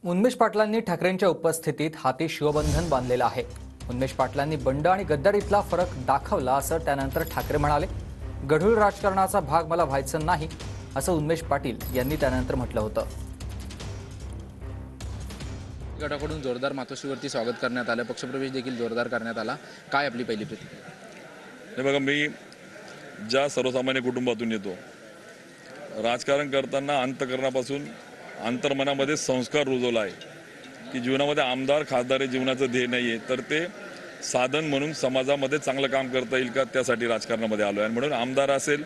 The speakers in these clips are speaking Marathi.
उन्मेष पाटलांनी ठाकरेंच्या उपस्थितीत हाती शिवबंधन बांधलेलं आहे। उन्मेष पाटलांनी बंड आणि गद्दारीतला फरक दाखवला असं त्यानंतर ठाकरे म्हणाले। गढूळ राजकारणाचा भाग मला व्हायचं नाही असं उन्मेष पाटील यांनी त्यानंतर म्हटलं होतं। गटाकडून जोरदार मातोश्रीवरती स्वागत करण्यात आलं, पक्षप्रवेश देखील जोरदार करण्यात आला। काय आपली पहिली प्रतिक्रिया? हे बघा, मी ज्या सर्वसामान्य कुटुंबातून येतो, राजकारण करताना अंतःकरणापासून अंतर्मनामध्ये संस्कार रुजवला आहे की जीवनामध्ये आमदार खासदार हे जीवनाचं ध्येय नाही आहे, तर ते साधन म्हणून समाजामध्ये चांगलं काम करता येईल का त्यासाठी राजकारणामध्ये आलो आहे। आणि म्हणून आमदार असेल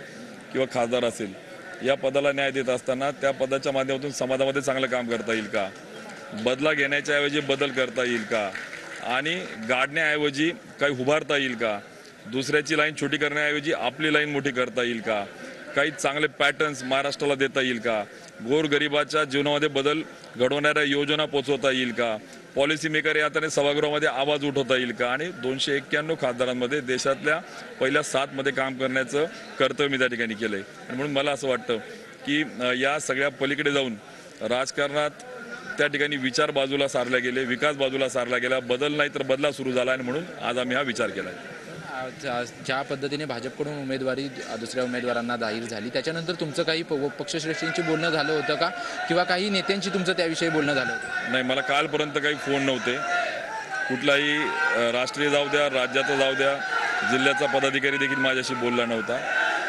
किंवा खासदार असेल, या पदाला न्याय देत असताना त्या पदाच्या माध्यमातून समाजामध्ये चांगलं काम करता येईल का, बदला घेण्याच्या ऐवजी बदल करता येईल का, आणि गाडण्याऐवजी काही उभारता येईल का, दुसऱ्याची लाईन छोटी करण्याऐवजी आपली लाईन मोठी करता येईल का, काही चांगले पॅटर्न्स महाराष्ट्राला देता येईल का, गोरगरिबाच्या जीवनामध्ये बदल घडवणाऱ्या योजना पोचवता येईल का, पॉलिसी मेकर या हाताने सभागृहामध्ये आवाज उठवता येईल का, आणि 291 खासदारांमध्ये देशातल्या पहिल्या 7 मध्ये काम करण्याचं कर्तव्य मी त्या ठिकाणी केलंय। म्हणून मला असं वाटतं की या सगळ्या पलीकडे जाऊन राजकारणात त्या ठिकाणी विचार बाजूला सारले गेले, विकास बाजूला सारला गेला, बदल नाही तर बदला सुरू झाला, आणि म्हणून आज आम्ही हा विचार केला। ज्या पद्धतीने भाजपकडून उमेदवारी दुसऱ्या उमेदवारांना जाहीर झाली, त्याच्यानंतर तुमचं काही पक्षश्रेष्ठींशी बोलणं झालं होतं का, किंवा काही नेत्यांशी तुमचं त्याविषयी बोलणं झालं होतं? नाही, मला कालपर्यंत काही फोन नव्हते। कुठलाही राष्ट्रीय जाऊ द्या, राज्याचा जाऊ द्या, जिल्ह्याचा पदाधिकारी देखील माझ्याशी बोलला नव्हता।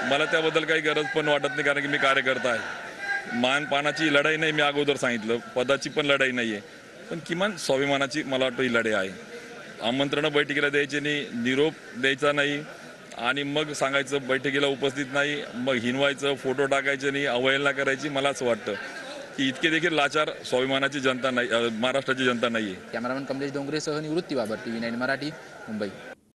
मला त्याबद्दल काही गरज पण वाटत नाही, कारण की मी कार्यकर्ता आहे। मानपानाची लढाई नाही, मी अगोदर सांगितलं, पदाची पण लढाई नाही आहे, पण किमान स्वाभिमानाची मला वाटतं ही लढाई आहे। आमंत्रण बैठकीला द्यायचे नाही, निरोप द्यायचा नाही, आणि मग सांगायचं बैठकीला उपस्थित नाही, मग हिनवायचं, फोटो टाकायचे नाही, अवहेलना करायची। मला असं वाटतं की इतके देखील लाचार स्वाभिमानाची जनता नाही, महाराष्ट्राची जनता नाही आहे। कॅमेरामॅन कमलेश डोंगरेसह निवृत्ती बाबर, TV9 मराठी, मुंबई।